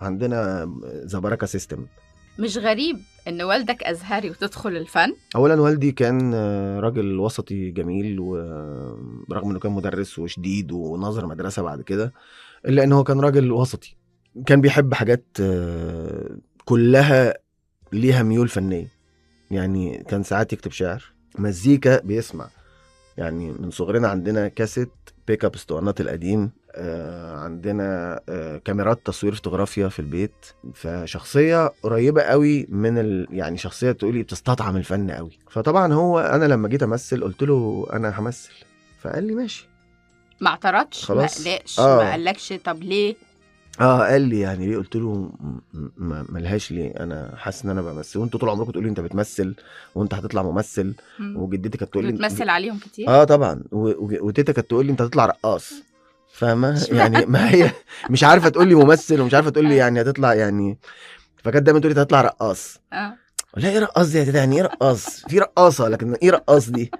عندنا زبركة سيستم. مش غريب ان والدك ازهري وتدخل الفن؟ اولا والدي كان راجل وسطي جميل، ورغم انه كان مدرس وشديد وناظر مدرسة بعد كده، الا انه كان راجل وسطي، كان بيحب حاجات كلها ليها ميول فنية. يعني كان ساعات يكتب شعر، مزيكا بيسمع. يعني من صغرنا عندنا كاسيت بيك اب اسطوانات القديم، عندنا كاميرات تصوير فوتوغرافيا في البيت. فشخصية قريبة قوي من يعني شخصية تقولي بتستطعم الفن قوي. فطبعا انا لما جيت امثل قلت له انا همثل، فقال لي ماشي. ما اعترضش، ما خلاص. قلقش، ما قالكش طب ليه؟ قال لي يعني ليه؟ قلت له ملهاش ليه، انا حاسس ان انا بمثل، وانتوا طول عمركم تقولوا لي انت بتمثل وانت هتطلع ممثل. وجدتي كانت تقول كنت لي بتمثل عليهم كتير. طبعا، وتيتا كانت تقول لي انت هتطلع رقاص. فاهمه يعني؟ ما هي مش عارفه تقول لي ممثل ومش عارفه تقول لي يعني هتطلع يعني. فكانت دايما تقول لي هتطلع رقاص. لا، ايه رقاص دي يا تيتا؟ يعني ايه رقاص؟ في رقاصه، لكن ايه رقاص دي؟